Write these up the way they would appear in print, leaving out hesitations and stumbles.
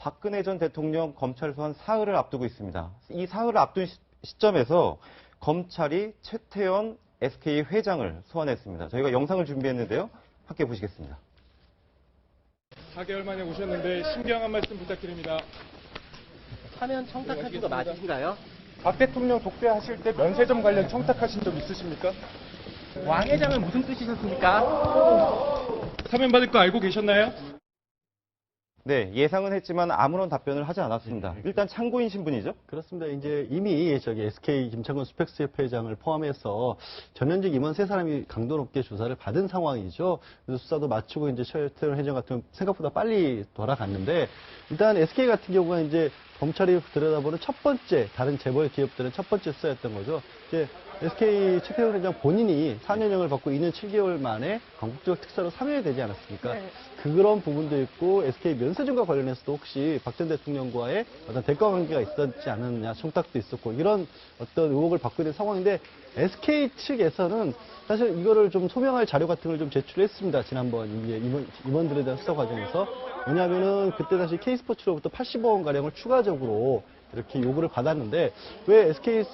박근혜 전 대통령 검찰 소환 사흘을 앞두고 있습니다. 이 사흘을 앞둔 시점에서 검찰이 최태원 SK 회장을 소환했습니다. 저희가 영상을 준비했는데요. 함께 보시겠습니다. 4개월 만에 오셨는데 신경한 말씀 부탁드립니다. 사면 청탁하신 거 맞으신가요? 박 대통령 독대하실 때 면세점 관련 청탁하신 적 있으십니까? 왕 회장은 무슨 뜻이셨습니까? 사면 받을 거 알고 계셨나요? 네, 예상은 했지만 아무런 답변을 하지 않았습니다. 일단 참고인 신분이죠? 그렇습니다. 이제 이미 SK 김창곤 스펙스협회 회장을 포함해서 전현직 임원 세 사람이 강도 높게 조사를 받은 상황이죠. 그래서 수사도 마치고 이제 최태원 회장 같은 경우 생각보다 빨리 돌아갔는데 일단 SK 같은 경우는 이제 검찰이 들여다보는 첫 번째 다른 재벌 기업들은 첫 번째 수사였던 거죠. 이제 SK 최태원 회장 본인이 4년형을 받고 2년 7개월 만에 광복절 특사로 사면이 되지 않았습니까? 네. 그런 부분도 있고 SK 면세점과 관련해서도 혹시 박 전 대통령과의 어떤 대가 관계가 있었지 않았느냐 청탁도 있었고 이런 어떤 의혹을 받고 있는 상황인데 SK 측에서는 사실 이거를 좀 소명할 자료 같은 걸 좀 제출했습니다. 지난번 임원들에 대한 수사 과정에서. 왜냐하면은 그때 당시 K스포츠로부터 80억 원 가량을 추가적으로 이렇게 요구를 받았는데 왜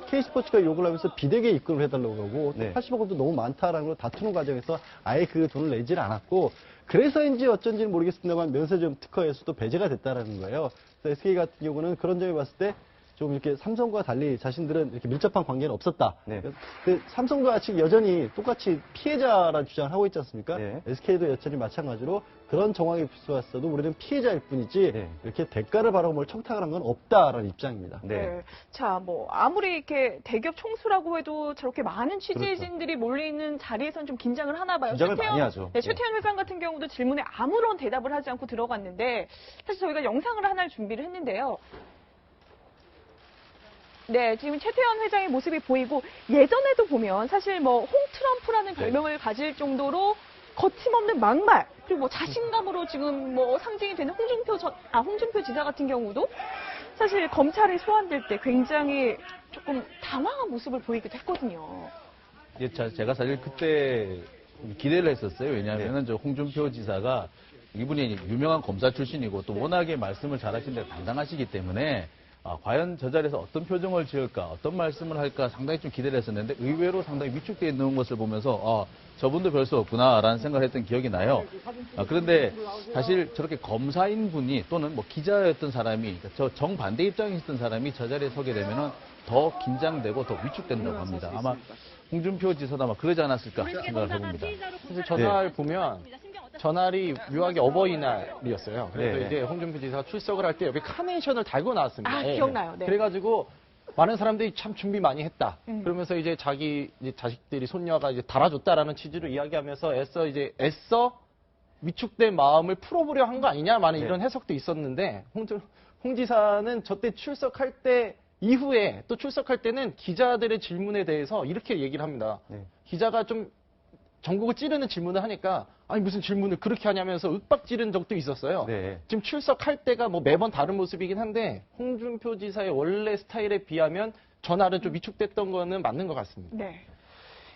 K스포츠가 요구를 하면서 비대기에 입금을 해달라고 그러고 네. 80억 원도 너무 많다라는 걸 다투는 과정에서 아예 그 돈을 내질 않았고 그래서인지 어쩐지는 모르겠습니다만 면세점 특허에서도 배제가 됐다라는 거예요. 그래서 SK 같은 경우는 그런 점에 봤을 때 좀 이렇게 삼성과 달리 자신들은 이렇게 밀접한 관계는 없었다. 네. 그 삼성도 아직 여전히 똑같이 피해자라는 주장을 하고 있지 않습니까? 네. SK도 여전히 마찬가지로 그런 정황이 비추었어도 우리는 피해자일 뿐이지 네. 이렇게 대가를 바라고 뭘 청탁을 한 건 없다라는 입장입니다. 네. 자, 뭐 아무리 이렇게 대기업 총수라고 해도 저렇게 많은 취재진들이 몰려있는 자리에선 좀 긴장을 하나 봐요. 긴장을 많이 하죠. 네, 최태원 회장 같은 경우도 질문에 아무런 대답을 하지 않고 들어갔는데 사실 저희가 영상을 하나를 준비를 했는데요. 네, 지금 최태원 회장의 모습이 보이고 예전에도 보면 사실 뭐 홍트럼프라는 별명을 가질 정도로 거침없는 막말 그리고 뭐 자신감으로 지금 뭐 상징이 되는 홍준표 지사 같은 경우도 사실 검찰에 소환될 때 굉장히 조금 당황한 모습을 보이기도 했거든요. 예, 제가 사실 그때 기대를 했었어요. 왜냐하면 저 홍준표 지사가 이분이 유명한 검사 출신이고 또 워낙에 말씀을 잘하시는데 당당하시기 때문에 과연 저 자리에서 어떤 표정을 지을까, 어떤 말씀을 할까 상당히 좀 기대를 했었는데 의외로 상당히 위축되어 있는 것을 보면서 저분도 별 수 없구나라는 생각을 했던 기억이 나요. 그런데 사실 저렇게 검사인 분이 또는 뭐 기자였던 사람이 저 정반대 입장에 있었던 사람이 저 자리에 서게 되면은 더 긴장되고 더 위축된다고 합니다. 아마 홍준표 지사도 아마 그러지 않았을까 생각을 해봅니다. 사실 전날 보면 전날이 묘하게 어버이날이었어요. 그래서 네. 이제 홍준표 지사가 출석을 할 때 옆에 카네이션을 달고 나왔습니다. 아, 기억나요. 네. 그래가지고 많은 사람들이 참 준비 많이 했다. 그러면서 이제 자기 이제 자식들이 손녀가 이제 달아줬다라는 취지로 이야기하면서 애써 위축된 마음을 풀어보려 한 거 아니냐, 많은 이런 해석도 있었는데 홍 지사는 저때 출석할 때 이후에 또 출석할 때는 기자들의 질문에 대해서 이렇게 얘기를 합니다. 네. 기자가 좀 전국을 찌르는 질문을 하니까 아니 무슨 질문을 그렇게 하냐면서 윽박 지른 적도 있었어요. 네. 지금 출석할 때가 뭐 매번 다른 모습이긴 한데 홍준표 지사의 원래 스타일에 비하면 전날은 좀 위축됐던 거는 맞는 것 같습니다. 네.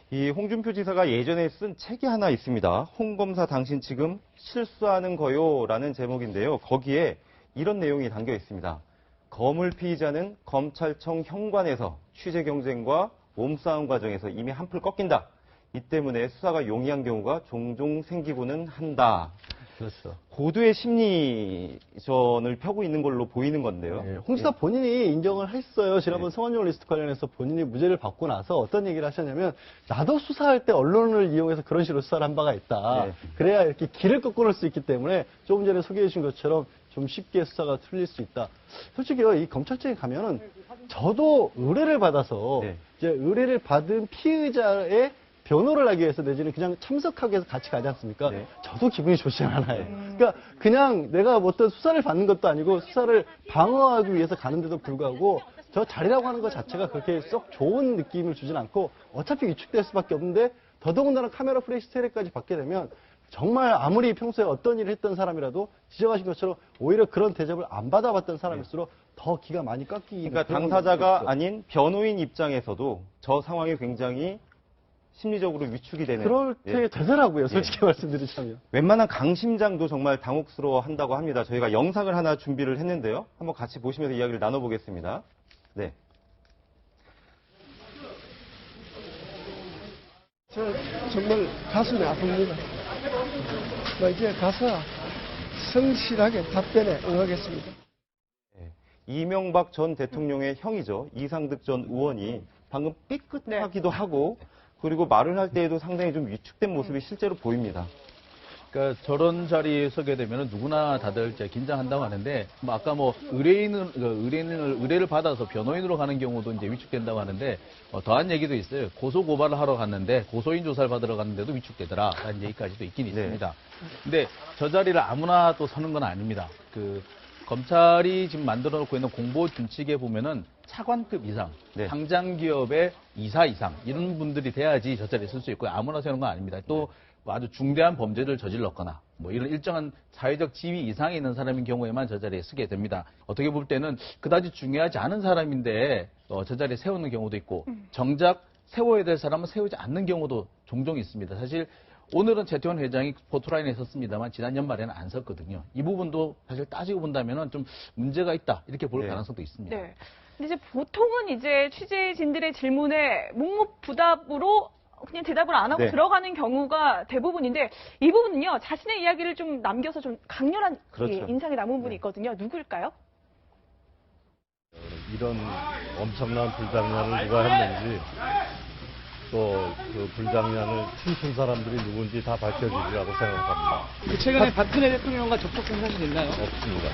이 홍준표 지사가 예전에 쓴 책이 하나 있습니다. 홍 검사 당신 지금 실수하는 거요라는 제목인데요. 거기에 이런 내용이 담겨 있습니다. 거물 피의자는 검찰청 현관에서 취재 경쟁과 몸싸움 과정에서 이미 한풀 꺾인다. 이 때문에 수사가 용이한 경우가 종종 생기고는 한다. 그렇죠. 고도의 심리전을 펴고 있는 걸로 보이는 건데요. 네, 홍 지사 본인이 인정을 했어요. 지난번 성완종 리스트 관련해서 본인이 무죄를 받고 나서 어떤 얘기를 하셨냐면 나도 수사할 때 언론을 이용해서 그런 식으로 수사를 한 바가 있다. 네. 그래야 이렇게 길을 꺾어놓을 수 있기 때문에 조금 전에 소개해 주신 것처럼 좀 쉽게 수사가 틀릴 수 있다. 솔직히요, 이 검찰청에 가면은 저도 의뢰를 받아서 네. 이제 의뢰를 받은 피의자의 변호를 하기 위해서 내지는 그냥 참석하기 위해서 같이 가지 않습니까? 네. 저도 기분이 좋지 않아요. 그러니까 그냥 내가 어떤 수사를 받는 것도 아니고 수사를 방어하기 위해서 가는데도 불구하고 저 자리라고 하는 것 자체가 그렇게 썩 좋은 느낌을 주진 않고 어차피 위축될 수밖에 없는데 더더군다나 카메라 프레시 세례까지 받게 되면 정말 아무리 평소에 어떤 일을 했던 사람이라도 지적하신 것처럼 오히려 그런 대접을 안 받아봤던 사람일수록 더 기가 많이 깎이기. 그러니까 당사자가 아닌 변호인 입장에서도 저 상황이 굉장히 심리적으로 위축이 되는. 그럴 때 예. 되더라고요. 솔직히 말씀드리자면. 웬만한 강심장도 정말 당혹스러워 한다고 합니다. 저희가 영상을 하나 준비를 했는데요. 한번 같이 보시면서 이야기를 나눠보겠습니다. 네. 저 정말 가슴이 아픕니다. 이제 가서 성실하게 답변에 응하겠습니다. 이명박 전 대통령의 형이죠. 이상득 전 의원이 방금 삐끗하기도 하고 그리고 말을 할 때에도 상당히 좀 위축된 모습이 실제로 보입니다. 그러니까 저런 자리에 서게 되면 누구나 다들 이제 긴장한다고 하는데, 뭐 아까 뭐 의뢰를 받아서 변호인으로 가는 경우도 이제 위축된다고 하는데, 더한 얘기도 있어요. 고소 고발을 하러 갔는데 고소인 조사를 받으러 갔는데도 위축되더라. 라는 얘기까지도 있긴 있습니다. 근데 저 자리를 아무나 또 서는 건 아닙니다. 검찰이 지금 만들어 놓고 있는 공보 준칙에 보면은 차관급 이상, 네. 상장 기업의 이사 이상 이런 분들이 돼야지 저 자리에 설 수 있고요. 아무나 서는 건 아닙니다. 또 아주 중대한 범죄를 저질렀거나 뭐 이런 일정한 사회적 지위 이상에 있는 사람인 경우에만 저 자리에 서게 됩니다. 어떻게 볼 때는 그다지 중요하지 않은 사람인데 저 자리에 세우는 경우도 있고 정작 세워야 될 사람은 세우지 않는 경우도 종종 있습니다. 사실 오늘은 최태원 회장이 포토라인에 섰습니다만 지난 연말에는 안 섰거든요. 이 부분도 사실 따지고 본다면 좀 문제가 있다 이렇게 볼 네. 가능성도 있습니다. 네. 근데 이제 보통은 이제 취재진들의 질문에 묵묵부답으로 그냥 대답을 안 하고 네. 들어가는 경우가 대부분인데 이 부분은요 자신의 이야기를 좀 남겨서 좀 강렬한 그렇죠. 예, 인상이 남은 분이 있거든요. 누굴까요? 이런 엄청난 불장난을 누가 했는지 또 그 불장난을 틈춘 사람들이 누군지 다 밝혀지리라고 생각합니다. 최근에 박근혜 대통령과 접촉한 사실 있나요? 없습니다.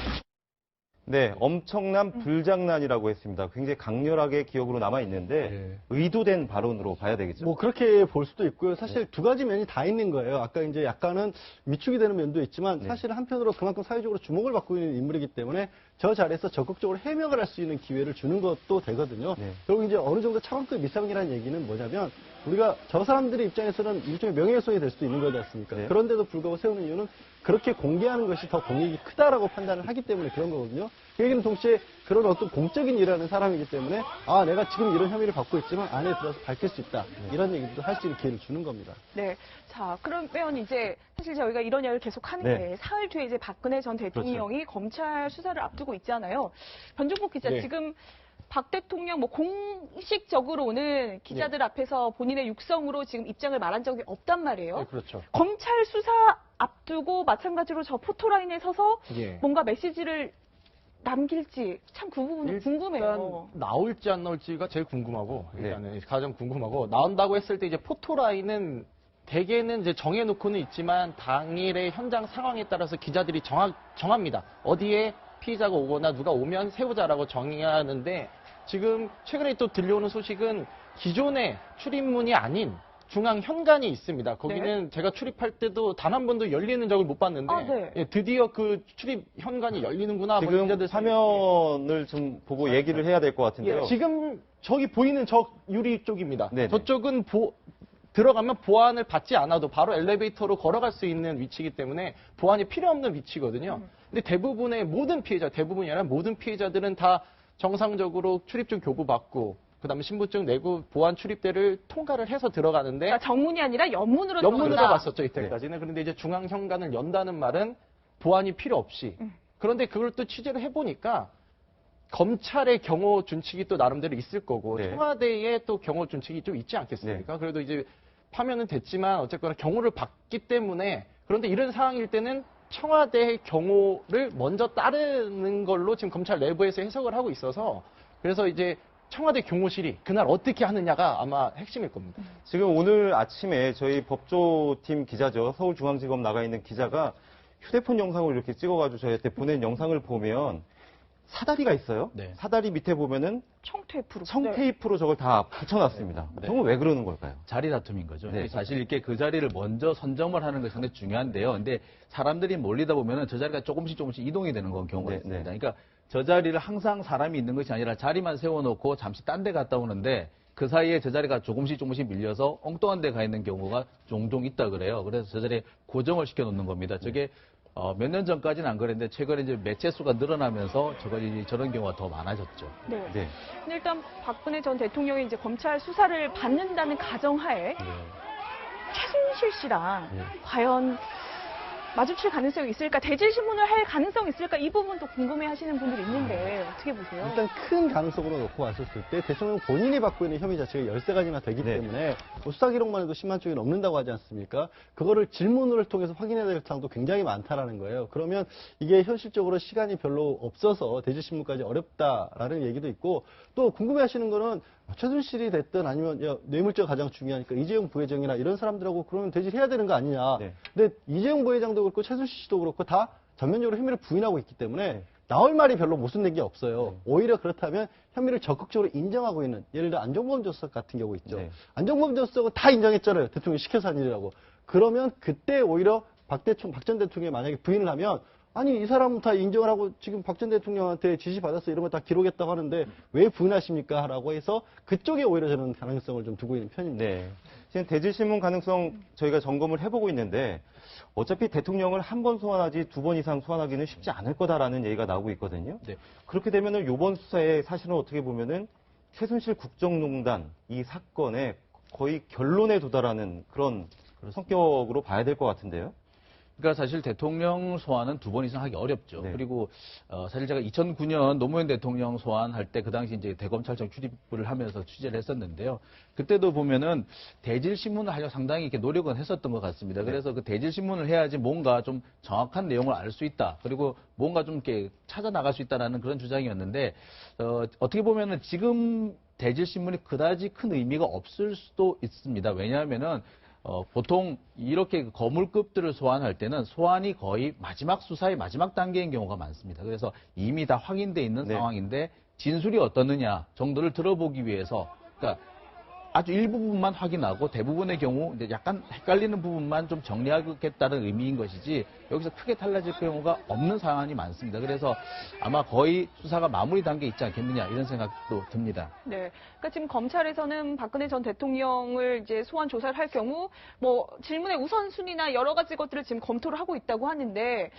네, 엄청난 불장난이라고 했습니다. 굉장히 강렬하게 기억으로 남아 있는데 의도된 발언으로 봐야 되겠죠. 뭐 그렇게 볼 수도 있고요. 사실 두 가지 면이 다 있는 거예요. 아까 이제 약간은 위축이 되는 면도 있지만 사실 한편으로 그만큼 사회적으로 주목을 받고 있는 인물이기 때문에 저 자리에서 적극적으로 해명을 할 수 있는 기회를 주는 것도 되거든요. 네. 결국 이제 어느 정도 차관급 이상이라는 얘기는 뭐냐면 우리가 저 사람들의 입장에서는 일종의 명예훼손이 될 수도 있는 거지 않습니까? 네. 그런데도 불구하고 세우는 이유는 그렇게 공개하는 것이 더 공익이 크다라고 판단을 하기 때문에 그런 거거든요. 그 얘기는 동시에 그런 어떤 공적인 일을 하는 사람이기 때문에 아 내가 지금 이런 혐의를 받고 있지만 안에 들어서 밝힐 수 있다. 이런 얘기도 할 수 있는 기회를 주는 겁니다. 네. 자, 그러면 이제 사실 저희가 이런 이야기를 계속 하는 네. 게 사흘 뒤에 이제 박근혜 전 대통령이 검찰 수사를 앞두고 있잖아요. 변종국 기자 네. 지금 박 대통령 뭐 공식적으로는 기자들 앞에서 본인의 육성으로 지금 입장을 말한 적이 없단 말이에요. 네, 그렇죠. 검찰 수사 앞두고 마찬가지로 저 포토라인에 서서 예. 뭔가 메시지를 남길지 참 그 부분이 궁금해요. 일단 나올지 안 나올지가 제일 궁금하고 일단은 가장 궁금하고 나온다고 했을 때 이제 포토라인은 대개는 이제 정해놓고는 있지만 당일의 현장 상황에 따라서 기자들이 정합니다. 어디에 피의자가 오거나 누가 오면 세우자라고 정의하는데 지금 최근에 또 들려오는 소식은 기존의 출입문이 아닌 중앙 현관이 있습니다. 거기는 제가 출입할 때도 단 한 번도 열리는 적을 못 봤는데 아, 네. 예, 드디어 그 출입 현관이 열리는구나. 뭐 지금 기자들 화면을 좀 보고 얘기를 해야 될 것 같은데요. 예, 지금 저기 보이는 저 유리 쪽입니다. 네네. 저쪽은 들어가면 보안을 받지 않아도 바로 엘리베이터로 걸어갈 수 있는 위치이기 때문에 보안이 필요 없는 위치거든요. 근데 대부분의 모든 피해자, 대부분이 아니라 모든 피해자들은 다 정상적으로 출입증 교부받고 그다음에 신분증 내고 보안 출입대를 통과를 해서 들어가는데 그러니까 정문이 아니라 연문으로 연문으로 들어간다. 갔었죠 이때까지는. 그런데 이제 중앙 현관을 연다는 말은 보안이 필요 없이. 그런데 그걸 또 취재를 해보니까 검찰의 경호 준칙이 또 나름대로 있을 거고 네. 청와대의 또 경호 준칙이 좀 있지 않겠습니까? 그래도 이제 파면은 됐지만 어쨌거나 경호를 받기 때문에 그런데 이런 상황일 때는 청와대의 경호를 먼저 따르는 걸로 지금 검찰 내부에서 해석을 하고 있어서 그래서 이제 청와대 경호실이 그날 어떻게 하느냐가 아마 핵심일 겁니다. 지금 오늘 아침에 저희 법조팀 기자죠. 서울중앙지검 나가 있는 기자가 휴대폰 영상을 이렇게 찍어가지고 저희한테 보낸 영상을 보면 사다리가 있어요. 네. 사다리 밑에 보면은 청테이프로. 네. 청테이프로 저걸 다 붙여놨습니다. 네. 저건 왜 그러는 걸까요? 자리 다툼인 거죠. 네. 사실 이렇게 그 자리를 먼저 선점을 하는 것이 상당히 중요한데요. 근데 사람들이 몰리다 보면은 저 자리가 조금씩 이동이 되는 건 경우가 네, 있습니다. 네. 그러니까 저 자리를 항상 사람이 있는 것이 아니라 자리만 세워놓고 잠시 딴 데 갔다 오는데 그 사이에 저 자리가 조금씩 밀려서 엉뚱한 데 가 있는 경우가 종종 있다 그래요. 그래서 저 자리에 고정을 시켜놓는 겁니다. 저게 몇 년 전까지는 안 그랬는데 최근에 이제 매체 수가 늘어나면서 저런 경우가 더 많아졌죠. 네. 네. 근데 일단 박근혜 전 대통령이 이제 검찰 수사를 받는다는 가정하에 최순실 씨랑 과연 마주칠 가능성이 있을까? 대질 신문을 할 가능성이 있을까? 이 부분도 궁금해하시는 분들이 있는데 어떻게 보세요? 일단 큰 가능성으로 놓고 봤었을 때 대통령 본인이 받고 있는 혐의 자체가 13가지나 되기 네. 때문에 뭐 수사 기록만 해도 10만 쪽이 넘는다고 하지 않습니까? 그거를 질문을 통해서 확인해야 될 사항도 굉장히 많다라는 거예요. 그러면 이게 현실적으로 시간이 별로 없어서 대질신문까지 어렵다라는 얘기도 있고 또 궁금해하시는 거는 최순실이 됐든 아니면 뇌물죄가 가장 중요하니까 이재용 부회장이나 이런 사람들하고 그러면 대질해야 되는 거 아니냐. 네. 근데 이재용 부회장도 그렇고 최순실 씨도 그렇고 다 전면적으로 혐의를 부인하고 있기 때문에 나올 말이 별로 모순된 게 없어요. 오히려 그렇다면 혐의를 적극적으로 인정하고 있는 예를 들어 안종범 전 수석 같은 경우 있죠. 네. 안종범 전 수석은 다 인정했잖아요. 대통령이 시켜서 한 일이라고. 그러면 그때 오히려 박 전 대통령이 만약에 부인을 하면 아니 이 사람은 다 인정을 하고 지금 박 전 대통령한테 지시받아서 이런 거 다 기록했다고 하는데 왜 부인하십니까? 라고 해서 그쪽에 오히려 저는 가능성을 좀 두고 있는 편입니다. 네. 지금 대질신문 가능성 저희가 점검을 해보고 있는데 어차피 대통령을 한 번 소환하지 2번 이상 소환하기는 쉽지 않을 거다라는 얘기가 나오고 있거든요. 네. 그렇게 되면은 이번 수사에 사실은 어떻게 보면은 최순실 국정농단 이 사건의 거의 결론에 도달하는 그런 성격으로 봐야 될 것 같은데요. 그러니까 사실 대통령 소환은 2번 이상 하기 어렵죠. 네. 그리고 사실 제가 2009년 노무현 대통령 소환할 때 그 당시 이제 대검찰청 출입을 하면서 취재를 했었는데요. 그때도 보면은 대질 신문을 하려고 상당히 이렇게 노력은 했었던 것 같습니다. 그래서 그 대질 신문을 해야지 뭔가 좀 정확한 내용을 알 수 있다. 그리고 뭔가 좀 이렇게 찾아 나갈 수 있다라는 그런 주장이었는데 어떻게 보면은 지금 대질 신문이 그다지 큰 의미가 없을 수도 있습니다. 왜냐하면은 보통 이렇게 거물급들을 소환할 때는 소환이 거의 마지막 수사의 마지막 단계인 경우가 많습니다. 그래서 이미 다 확인돼 있는 네. 상황인데 진술이 어떻느냐 정도를 들어보기 위해서 그러니까 아주 일부분만 확인하고 대부분의 경우 이제 약간 헷갈리는 부분만 좀 정리하겠다는 의미인 것이지 여기서 크게 달라질 경우가 없는 상황이 많습니다. 그래서 아마 거의 수사가 마무리 단계에 있지 않겠느냐 이런 생각도 듭니다. 네. 그러니까 지금 검찰에서는 박근혜 전 대통령을 이제 소환 조사를 할 경우 뭐 질문의 우선순위나 여러 가지 것들을 지금 검토를 하고 있다고 하는데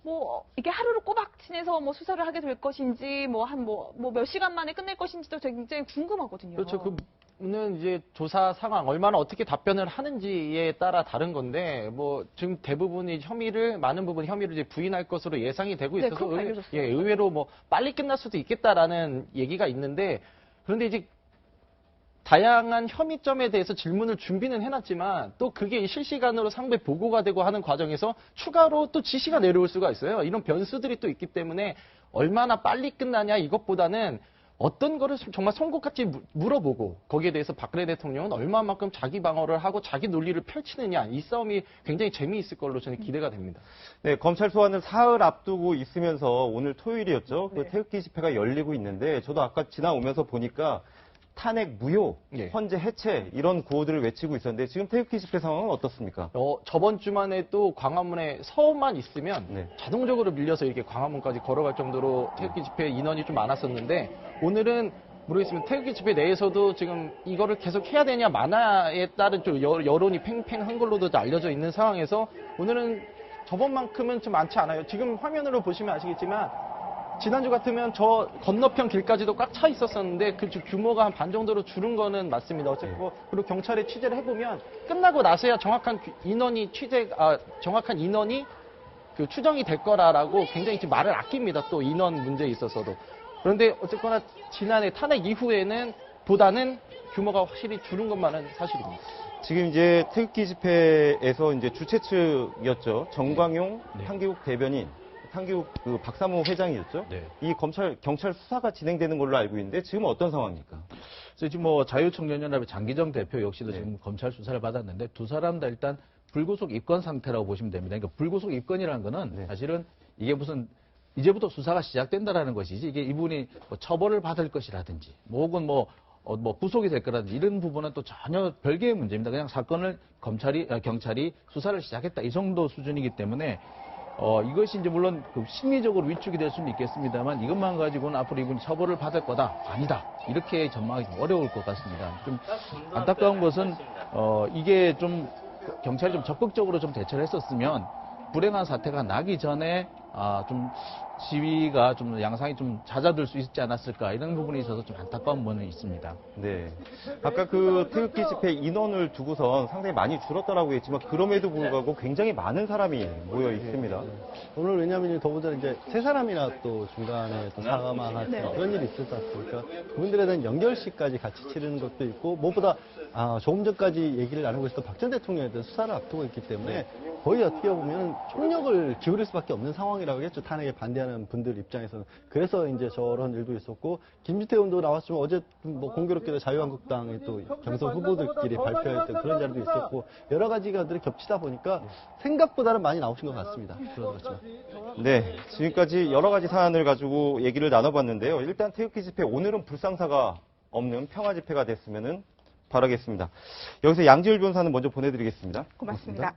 뭐 이게 하루를 꼬박 지내서 뭐 수사를 하게 될 것인지 뭐 한 몇 시간 만에 끝낼 것인지도 굉장히 궁금하거든요. 그렇죠. 그는 이제 조사 상황 얼마나 어떻게 답변을 하는지에 따라 다른 건데 뭐 지금 대부분이 많은 부분 혐의를 이제 부인할 것으로 예상이 되고 네, 있어서 그렇게 알려졌어요. 의외로 뭐 빨리 끝날 수도 있겠다라는 얘기가 있는데 그런데 이제 다양한 혐의점에 대해서 질문을 준비는 해놨지만 또 그게 실시간으로 상배 보고가 되고 하는 과정에서 추가로 또 지시가 내려올 수가 있어요. 이런 변수들이 또 있기 때문에 얼마나 빨리 끝나냐 이것보다는 어떤 거를 정말 송곳같이 물어보고 거기에 대해서 박근혜 대통령은 얼마만큼 자기 방어를 하고 자기 논리를 펼치느냐 이 싸움이 굉장히 재미있을 걸로 저는 기대가 됩니다. 네, 검찰 소환을 사흘 앞두고 있으면서 오늘 토요일이었죠. 네. 그 태극기 집회가 열리고 있는데 저도 아까 지나오면서 보니까 탄핵 무효, 예. 헌재 해체 이런 구호들을 외치고 있었는데 지금 태극기 집회 상황은 어떻습니까? 저번 주만 해도 광화문에 서만 있으면 네. 자동적으로 밀려서 이렇게 광화문까지 걸어갈 정도로 태극기 집회 인원이 좀 많았었는데 오늘은 모르겠으면 태극기 집회 내에서도 지금 이거를 계속 해야 되냐 마나에 따른 좀 여론이 팽팽한 걸로도 알려져 있는 상황에서 오늘은 저번만큼은 좀 많지 않아요. 지금 화면으로 보시면 아시겠지만 지난주 같으면 저 건너편 길까지도 꽉 차 있었었는데 그 규모가 한 반 정도로 줄은 거는 맞습니다. 어쨌든 그리고 경찰에 취재를 해보면 끝나고 나서야 정확한 인원이 그 추정이 될 거라고 굉장히 지금 말을 아낍니다. 또 인원 문제에 있어서도. 그런데 어쨌거나 지난해 탄핵 이후에는 보다는 규모가 확실히 줄은 것만은 사실입니다. 지금 이제 태극기 집회에서 이제 주최 측이었죠. 정광용 네. 한기국 대변인, 한기국 그 박사모 회장이었죠. 네. 이 경찰 수사가 진행되는 걸로 알고 있는데 지금 어떤 상황입니까? 그래서 지금 뭐 자유청년연합의 장기정 대표 역시도 네. 지금 검찰 수사를 받았는데 두 사람 다 일단 불구속 입건 상태라고 보시면 됩니다. 그러니까 불구속 입건이라는 거는 네. 사실은 이게 무슨 이제부터 수사가 시작된다라는 것이지 이게 이분이 뭐 처벌을 받을 것이라든지 뭐 혹은 뭐 구속이 될 거라든지 이런 부분은 또 전혀 별개의 문제입니다. 그냥 사건을 경찰이 수사를 시작했다 이 정도 수준이기 때문에 이것이 이제 물론 그 심리적으로 위축이 될 수는 있겠습니다만 이것만 가지고는 앞으로 이분이 처벌을 받을 거다 아니다 이렇게 전망하기 좀 어려울 것 같습니다. 좀 안타까운 것은 이게 좀 경찰이 좀 적극적으로 좀 대처를 했었으면 불행한 사태가 나기 전에 좀 시위가 좀 양상이 좀 잦아들 수 있지 않았을까 이런 부분에 있어서 좀 안타까운 부분이 있습니다. 네. 아까 그 태극기 집회 인원을 두고선 상당히 많이 줄었다라고 했지만 그럼에도 불구하고 굉장히 많은 사람이 모여 있습니다. 오늘 왜냐하면 더군다나 이제 세 사람이나 또 중간에 또 사망한 네. 그런 일이 있었지 않습니까? 그분들에 대한 연결식까지 같이 치르는 것도 있고 무엇보다 조금 전까지 얘기를 나누고 있었던 박 전 대통령에 대한 수사를 앞두고 있기 때문에 거의 어떻게 보면 총력을 기울일 수밖에 없는 상황이라고 했죠. 탄핵에 반대하는 분들 입장에서는. 그래서 이제 저런 일도 있었고 김진태 의원도 나왔지만 어제 뭐 공교롭게도 자유한국당의 또 경선 후보들끼리 발표했던 그런 자리도 있었고 여러 가지가들이 겹치다 보니까 생각보다는 많이 나오신 것 같습니다. 그렇지만. 네. 지금까지 여러 가지 사안을 가지고 얘기를 나눠봤는데요. 일단 태극기 집회 오늘은 불상사가 없는 평화 집회가 됐으면 바라겠습니다. 여기서 양지열 변호사는 먼저 보내드리겠습니다. 고맙습니다.